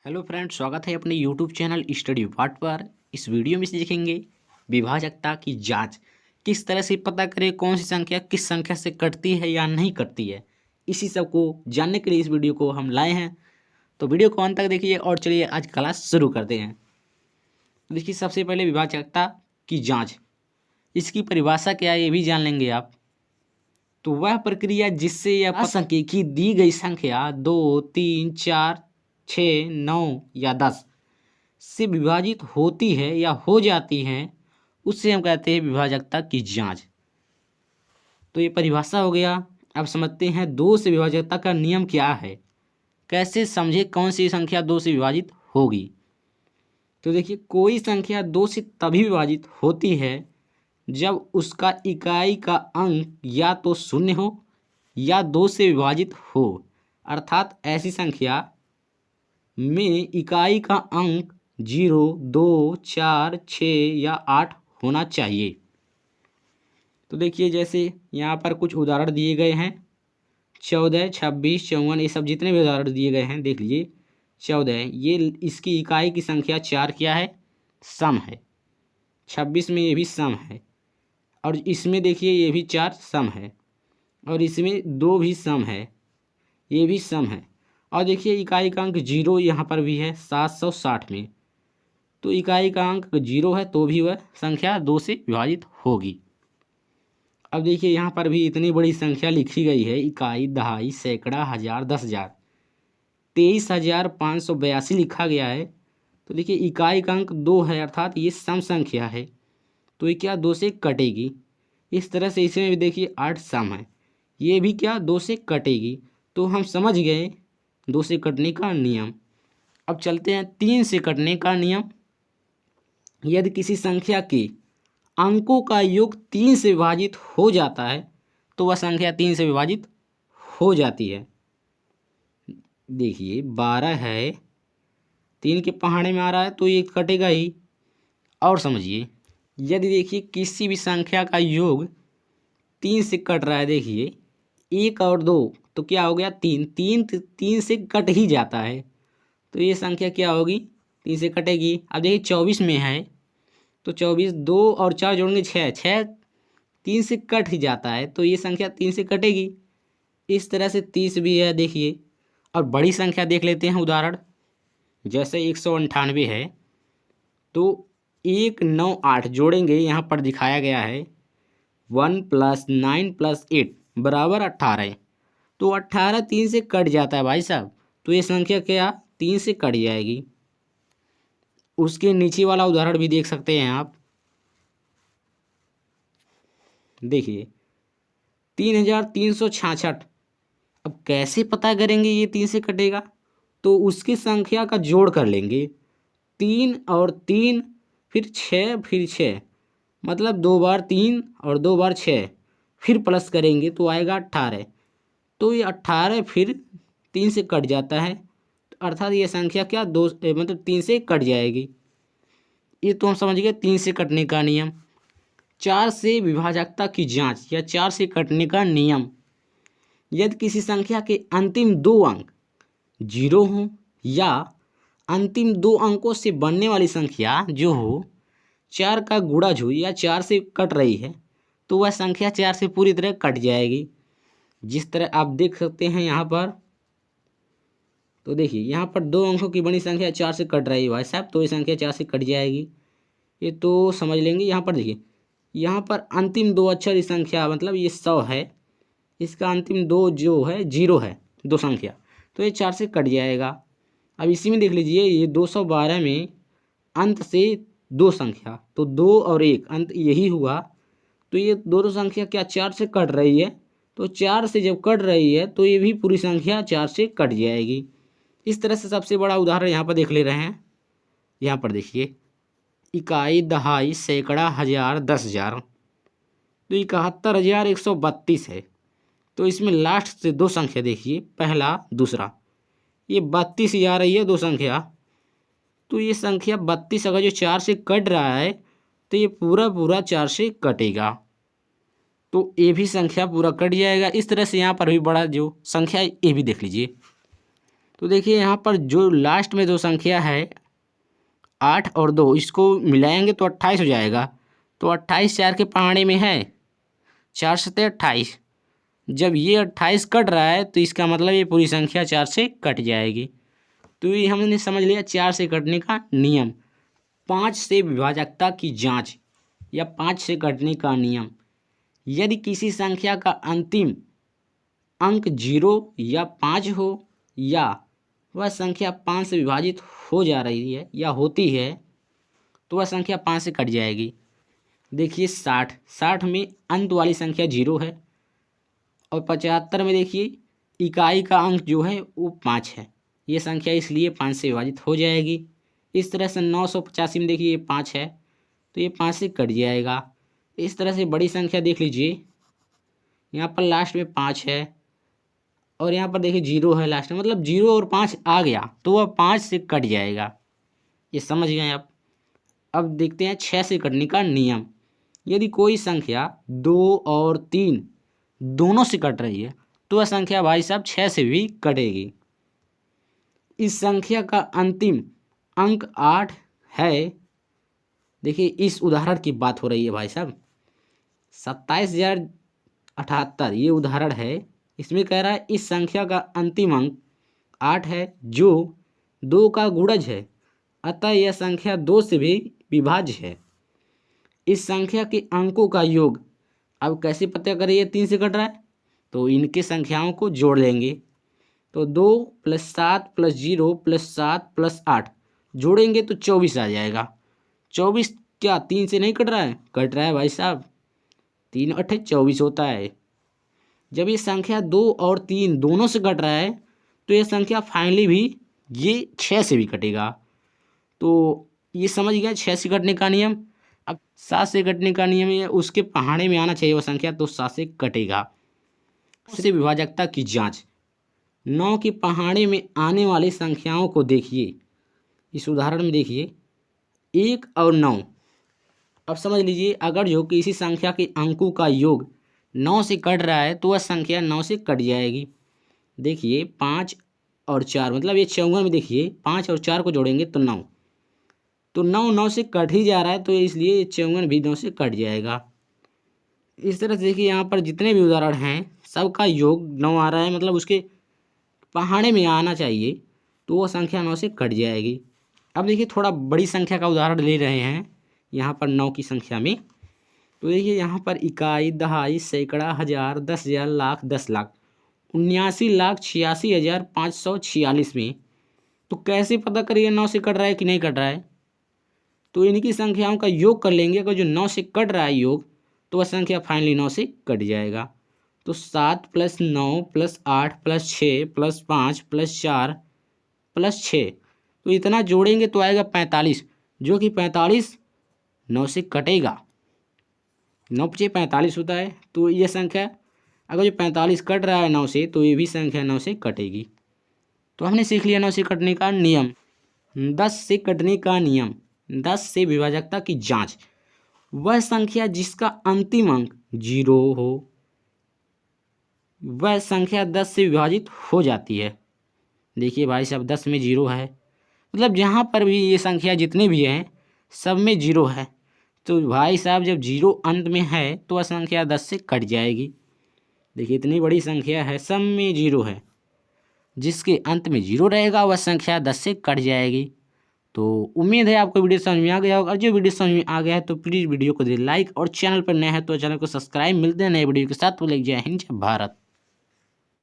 Hello friends, स्वागत है अपने यूट्यूब चैनल स्टडी पार्ट पर। इस वीडियो में सीखेंगे विभाजकता की जांच। किस तरह से पता करें कौन सी संख्या किस संख्या से कटती है या नहीं कटती है। इसी सब को जानने के लिए इस वीडियो को हम लाए हैं। तो वीडियो को अंत तक देखिए और चलिए आज क्लास शुरू करते हैं। देखिए, सबसे पहले विभाजकता की जाँच, इसकी परिभाषा क्या है ये भी जान लेंगे आप। तो वह प्रक्रिया जिससे यह पता सके कि दी गई संख्या 2, 3, 4, 6, 9 या 10 से विभाजित होती है या हो जाती है, उससे हम कहते हैं विभाजकता की जांच। तो ये परिभाषा हो गया। अब समझते हैं दो से विभाजकता का नियम क्या है, कैसे समझे कौन सी संख्या दो से विभाजित होगी। तो देखिए, कोई संख्या दो से तभी विभाजित होती है जब उसका इकाई का अंक या तो शून्य हो या दो से विभाजित हो, अर्थात ऐसी संख्या में इकाई का अंक 0, 2, 4, 6 या 8 होना चाहिए। तो देखिए, जैसे यहाँ पर कुछ उदाहरण दिए गए हैं। 14, 26, 54 ये सब जितने भी उदाहरण दिए गए हैं देख लीजिए। 14 ये इसकी इकाई की संख्या 4 क्या है, सम है। 26 में ये भी सम है, और इसमें देखिए ये भी 4 सम है, और इसमें 2 भी सम है, ये भी सम है। और देखिए, इकाई का अंक 0 यहाँ पर भी है 760 में। तो इकाई का अंक 0 है तो भी वह संख्या 2 से विभाजित होगी। अब देखिए, यहाँ पर भी इतनी बड़ी संख्या लिखी गई है, इकाई, दहाई, सैकड़ा, हजार, 10,000, 23,582 लिखा गया है। तो देखिए, इकाई का अंक 2 है, अर्थात ये सम संख्या है, तो ये क्या 2 से कटेगी। इस तरह से इसमें भी देखिए 8 सम है, ये भी क्या 2 से कटेगी। तो हम समझ गए 2 से कटने का नियम। अब चलते हैं 3 से कटने का नियम। यदि किसी संख्या के अंकों का योग 3 से विभाजित हो जाता है तो वह संख्या 3 से विभाजित हो जाती है। देखिए, 12 है, 3 के पहाड़े में आ रहा है तो ये कटेगा ही। और समझिए, यदि देखिए किसी भी संख्या का योग 3 से कट रहा है, देखिए 1 और 2 तो क्या हो गया 3, 3 से कट ही जाता है, तो ये संख्या क्या होगी 3 से कटेगी। अब देखिए 24 में है तो 24, 2 और 4 जोड़ेंगे 6, 6 3 से कट ही जाता है, तो ये संख्या 3 से कटेगी। इस तरह से 30 भी है देखिए। और बड़ी संख्या देख लेते हैं उदाहरण, जैसे 198 है तो 1, 9, 8 जोड़ेंगे, यहाँ पर दिखाया गया है 1 + 9 + 8 बराबर 18। तो 18 3 से कट जाता है भाई साहब, तो ये संख्या क्या 3 से कट जाएगी। उसके नीचे वाला उदाहरण भी देख सकते हैं आप। देखिए 3,366। अब कैसे पता करेंगे ये 3 से कटेगा, तो उसकी संख्या का जोड़ कर लेंगे, 3 और 3 फिर 6 फिर 6, मतलब 2 बार 3 और 2 बार 6, फिर प्लस करेंगे तो आएगा 18। तो ये 18 फिर 3 से कट जाता है, अर्थात ये संख्या क्या 2 मतलब 3 से कट जाएगी। ये तो हम समझ गए 3 से कटने का नियम। 4 से विभाजकता की जांच या 4 से कटने का नियम। यदि किसी संख्या के अंतिम 2 अंक 0 हों या अंतिम 2 अंकों से बनने वाली संख्या जो हो 4 का गुणज हो या 4 से कट रही है, तो वह संख्या 4 से पूरी तरह कट जाएगी। जिस तरह आप देख सकते हैं यहाँ पर, तो देखिए यहाँ पर 2 अंकों की बनी संख्या 4 से कट रही है भाई साहब, तो ये संख्या 4 से कट जाएगी। ये तो समझ लेंगे। यहाँ पर देखिए, यहाँ पर अंतिम 2 अक्षर की संख्या मतलब ये 100 है, इसका अंतिम 2 जो है 0 है, 2 संख्या, तो ये 4 से कट जाएगा। अब इसी में देख लीजिए, ये 212 में अंत से 2 संख्या, तो 2 और 1 अंत यही हुआ, तो ये दोनों संख्या क्या 4 से कट रही है, तो 4 से जब कट रही है तो ये भी पूरी संख्या 4 से कट जाएगी। इस तरह से सबसे बड़ा उदाहरण यहाँ पर देख ले रहे हैं। यहाँ पर देखिए, इकाई, दहाई, सैकड़ा, हजार, 10,000, तो 71,132 है। तो इसमें लास्ट से 2 संख्या देखिए, पहला दूसरा, ये 32 ही आ रही है 2 संख्या, तो ये संख्या 32 अगर जो 4 से कट रहा है तो ये पूरा पूरा 4 से कटेगा, तो ये भी संख्या पूरा कट जाएगा। इस तरह से यहाँ पर भी बड़ा जो संख्या है ये भी देख लीजिए। तो देखिए यहाँ पर जो लास्ट में दो संख्या है 8 और 2, इसको मिलाएंगे तो 28 हो जाएगा। तो 28 4 के पहाड़े में है, 4 सत्ते 28। जब ये 28 कट रहा है तो इसका मतलब ये पूरी संख्या 4 से कट जाएगी। तो ये हमने समझ लिया 4 से कटने का नियम। 5 से विभाजकता की जांच या 5 से कटने का नियम। यदि किसी संख्या का अंतिम अंक 0 या 5 हो या वह संख्या 5 से विभाजित हो जा रही है या होती है तो वह संख्या 5 से कट जाएगी। देखिए 60 में अंत वाली संख्या 0 है और 75 में देखिए इकाई का अंक जो है वो 5 है। ये संख्या इसलिए 5 से विभाजित हो जाएगी। इस तरह से 985 में देखिए ये 5 है तो ये 5 से कट जाएगा। इस तरह से बड़ी संख्या देख लीजिए, यहाँ पर लास्ट में 5 है और यहाँ पर देखिए 0 है लास्ट में, मतलब 0 और 5 आ गया तो वह 5 से कट जाएगा। ये समझ गए आप। अब देखते हैं 6 से कटने का नियम। यदि कोई संख्या 2 और 3 दोनों से कट रही है तो वह संख्या भाई साहब 6 से भी कटेगी। इस संख्या का अंतिम अंक 8 है। देखिए इस उदाहरण की बात हो रही है भाई साहब, 27,078 ये उदाहरण है। इसमें कह रहा है इस संख्या का अंतिम अंक 8 है जो 2 का गुणज है, अतः यह संख्या 2 से भी विभाज्य है। इस संख्या के अंकों का योग, अब कैसे पता करें ये 3 से कट रहा है, तो इनके संख्याओं को जोड़ लेंगे। तो 2 + 7 + 0 + 7 + 8 जोड़ेंगे तो 24 आ जाएगा। 24 क्या 3 से नहीं कट रहा है? कट रहा है भाई साहब, 3 × 8 = 24 होता है। जब ये संख्या 2 और 3 दोनों से कट रहा है तो ये संख्या फाइनली भी ये 6 से भी कटेगा। तो ये समझ गया 6 से कटने का नियम। अब 7 से कटने का नियम है, उसके पहाड़े में आना चाहिए वह संख्या, तो 7 से कटेगा। से विभाजकता की जांच। 9 के पहाड़े में आने वाली संख्याओं को देखिए। इस उदाहरण में देखिए 1 और 9। अब समझ लीजिए अगर जो किसी संख्या के अंकों का योग 9 से कट रहा है तो वह संख्या 9 से कट जाएगी। देखिए 5 और 4, मतलब ये 54 में देखिए 5 और 4 को जोड़ेंगे तो 9, तो 9 से कट ही जा रहा है तो इसलिए ये 54 भी 9 से कट जाएगा। इस तरह से देखिए यहाँ पर जितने भी उदाहरण हैं सबका योग 9 आ रहा है, मतलब उसके पहाड़े में आना चाहिए तो वो संख्या 9 से कट जाएगी। अब देखिए थोड़ा बड़ी संख्या का उदाहरण ले रहे हैं यहाँ पर 9 की संख्या में। तो देखिए यहाँ पर इकाई, दहाई, सैकड़ा, हज़ार, 10,000, लाख, 10 लाख, 79,86,546 में। तो कैसे पता करिए 9 से कट रहा है कि नहीं कट रहा है? तो इनकी संख्याओं का योग कर लेंगे। अगर जो 9 से कट रहा है योग तो वह संख्या फाइनली 9 से कट जाएगा। तो 7 + 9 + 8 + 6 + 5 + 4 + 6, तो इतना जोड़ेंगे तो आएगा 45, जो कि 45 9 से कटेगा। 9 × 45 होता है। तो ये संख्या अगर जो 45 कट रहा है 9 से तो ये भी संख्या 9 से कटेगी। तो हमने सीख लिया 9 से कटने का नियम। 10 से कटने का नियम। 10 से विभाजकता की जांच। वह संख्या जिसका अंतिम अंक 0 हो वह संख्या 10 से विभाजित हो जाती है। देखिए भाई साहब 10 में 0 है, मतलब जहाँ पर भी ये संख्या जितने भी हैं सब में 0 है। तो भाई साहब जब 0 अंत में है तो वह संख्या 10 से कट जाएगी। देखिए इतनी बड़ी संख्या है, सब में 0 है, जिसके अंत में 0 रहेगा वह संख्या 10 से कट जाएगी। तो उम्मीद है आपको वीडियो समझ में आ गया होगा। और जो वीडियो समझ में आ गया है तो प्लीज़ वीडियो को दे लाइक, और चैनल पर नए हैं तो चैनल को सब्सक्राइब। मिलते हैं नए वीडियो के साथ। तो जय हिंद, जय भारत।